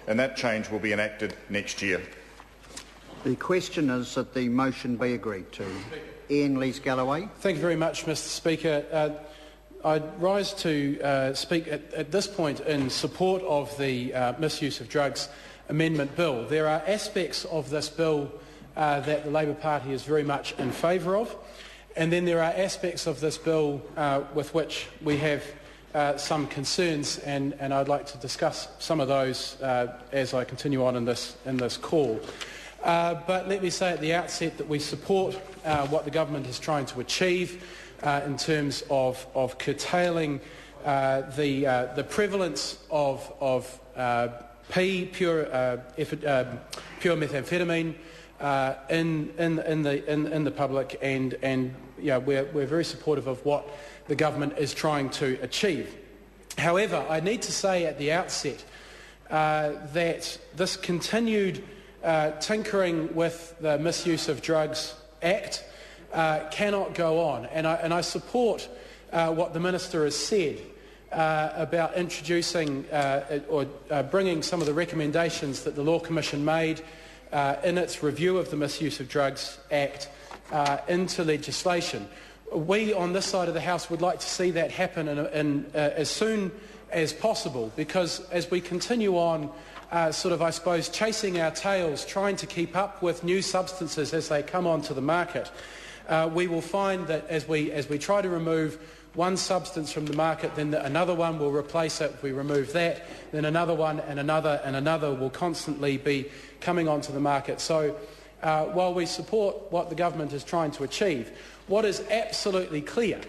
and that change will be enacted next year. The question is that the motion be agreed to. Ian-Lees Galloway. Thank you very much, Mr Speaker. I rise to speak at this point in support of the Misuse of Drugs Amendment Bill. There are aspects of this bill that the Labour Party is very much in favour of, and then there are aspects of this bill with which we have some concerns, and I'd like to discuss some of those as I continue on in this call. But let me say at the outset that we support what the government is trying to achieve in terms of curtailing the prevalence of pure methamphetamine in the public, and we're very supportive of what the government is trying to achieve. However, I need to say at the outset that this continued tinkering with the Misuse of Drugs Act cannot go on, and I support what the Minister has said about introducing or bringing some of the recommendations that the Law Commission made in its review of the Misuse of Drugs Act into legislation. We on this side of the House would like to see that happen as soon as possible, because as we continue on I suppose, chasing our tails, trying to keep up with new substances as they come onto the market, we will find that as we try to remove one substance from the market, then another one will replace it. If we remove that, then another one and another will constantly be coming onto the market. So while we support what the government is trying to achieve, what is absolutely clear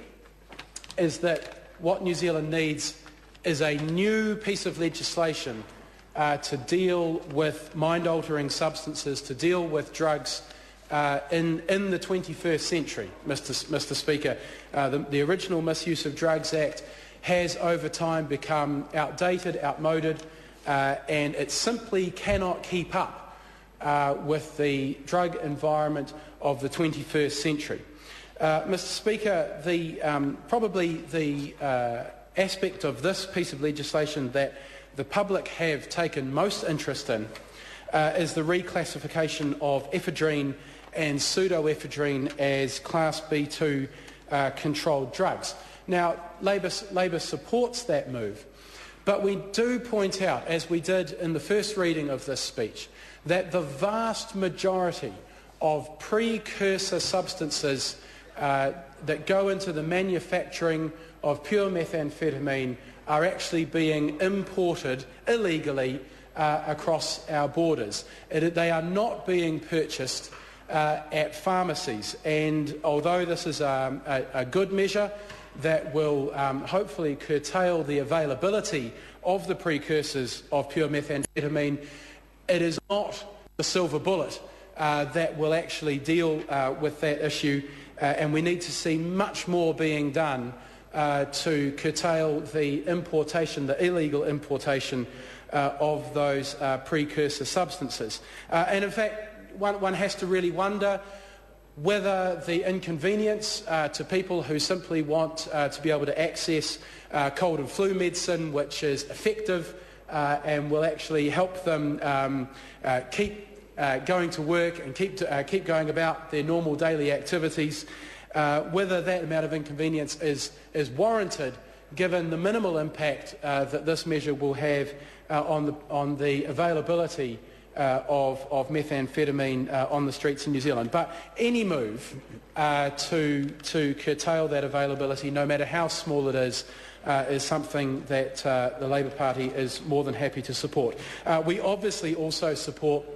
is that what New Zealand needs is a new piece of legislation to deal with mind-altering substances, to deal with drugs in the 21st century, Mr Speaker. The original Misuse of Drugs Act has over time become outdated, outmoded, and it simply cannot keep up with the drug environment of the 21st century. Mr Speaker, probably the aspect of this piece of legislation that the public have taken most interest in is the reclassification of ephedrine and pseudoephedrine as Class B2 controlled drugs. Now, Labor supports that move, but we do point out, as we did in the first reading of this speech, that the vast majority of precursor substances that go into the manufacturing of pure methamphetamine are actually being imported illegally across our borders. They are not being purchased at pharmacies, and although this is a good measure that will hopefully curtail the availability of the precursors of pure methamphetamine, it is not the silver bullet that will actually deal with that issue, and we need to see much more being done to curtail the importation, the illegal importation of those precursor substances. And in fact, one has to really wonder whether the inconvenience to people who simply want to be able to access cold and flu medicine, which is effective and will actually help them keep going to work and keep going about their normal daily activities, whether that amount of inconvenience is warranted given the minimal impact that this measure will have on the availability of methamphetamine on the streets in New Zealand. But any move to curtail that availability, no matter how small it is something that the Labour Party is more than happy to support. We obviously also support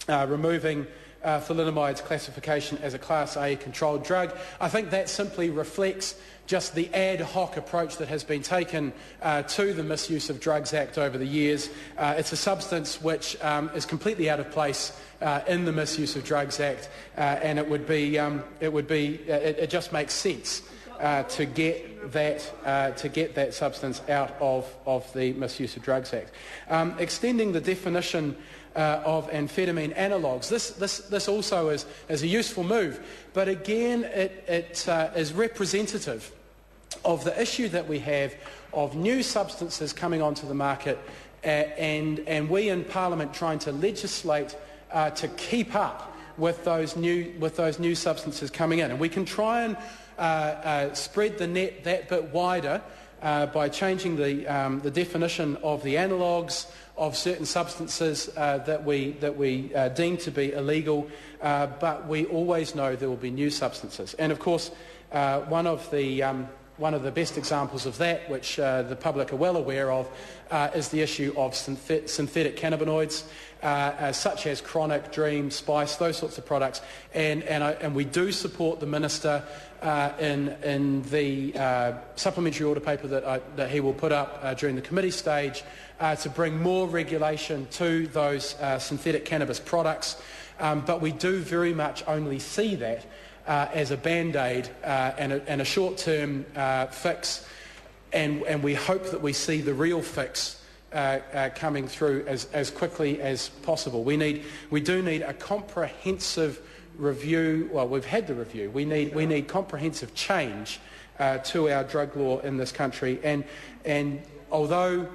removing thalidomide's classification as a Class A controlled drug. I think that simply reflects just the ad hoc approach that has been taken to the Misuse of Drugs Act over the years. It's a substance which is completely out of place in the Misuse of Drugs Act, and it just makes sense to get that substance out of the Misuse of Drugs Act. Extending the definition of amphetamine analogues. This also is a useful move, but again it is representative of the issue that we have of new substances coming onto the market and we in Parliament trying to legislate to keep up with those new substances coming in. And we can try and spread the net that bit wider by changing the definition of the analogues of certain substances that we deem to be illegal, but we always know there will be new substances. And of course, one of the best examples of that, which the public are well aware of, is the issue of synthetic cannabinoids, such as Chronic, Dream, Spice, those sorts of products. And we do support the Minister in the supplementary order paper that he will put up during the committee stage to bring more regulation to those synthetic cannabis products. But we do very much only see that as a band-aid and a short-term fix, and we hope that we see the real fix coming through as quickly as possible. We do need a comprehensive review. Well, we've had the review. We need comprehensive change to our drug law in this country, and although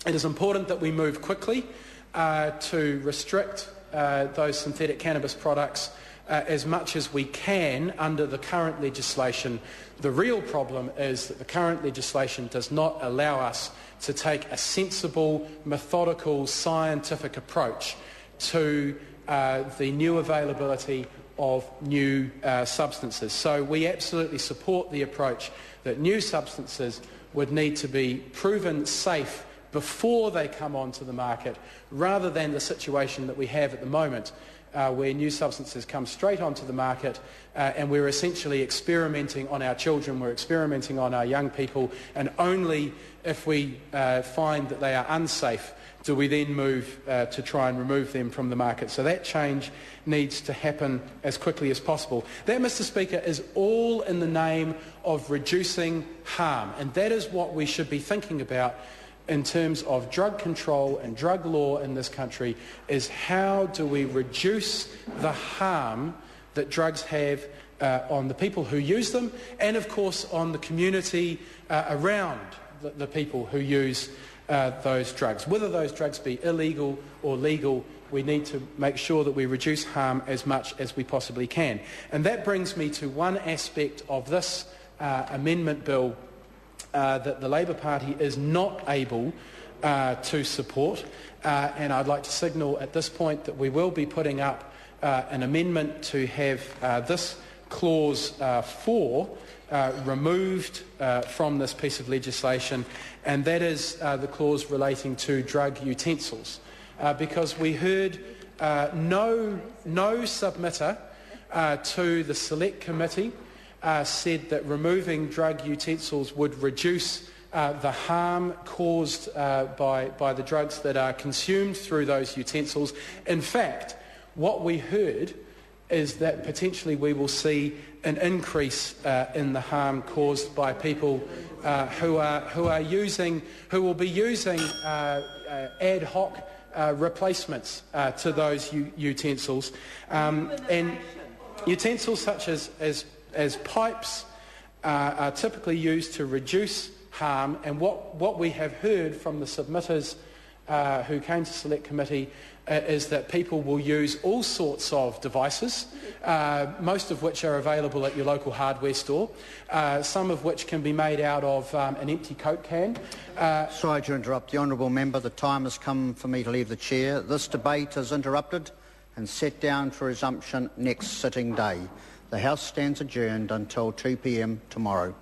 it is important that we move quickly to restrict those synthetic cannabis products as much as we can under the current legislation, the real problem is that the current legislation does not allow us to take a sensible, methodical, scientific approach to the new availability of new substances. So we absolutely support the approach that new substances would need to be proven safe before they come onto the market, rather than the situation that we have at the moment, where new substances come straight onto the market and we're essentially experimenting on our children, we're experimenting on our young people, and only if we find that they are unsafe do we then move to try and remove them from the market. So that change needs to happen as quickly as possible. That, Mr. Speaker, is all in the name of reducing harm, and that is what we should be thinking about in terms of drug control and drug law in this country, is how do we reduce the harm that drugs have on the people who use them, and of course on the community around the people who use those drugs. Whether those drugs be illegal or legal, we need to make sure that we reduce harm as much as we possibly can. And that brings me to one aspect of this amendment bill that the Labour Party is not able to support, and I'd like to signal at this point that we will be putting up an amendment to have this clause 4 removed from this piece of legislation, and that is the clause relating to drug utensils, because we heard no submitter to the Select Committee said that removing drug utensils would reduce the harm caused by the drugs that are consumed through those utensils. In fact, what we heard is that potentially we will see an increase in the harm caused by people who will be using ad hoc replacements to those utensils, and utensils such as pipes are typically used to reduce harm, and what we have heard from the submitters who came to Select Committee is that people will use all sorts of devices, most of which are available at your local hardware store, some of which can be made out of an empty Coke can. Sorry to interrupt the honourable member. The time has come for me to leave the chair. This debate is interrupted and set down for resumption next sitting day. The House stands adjourned until 2 p.m. tomorrow.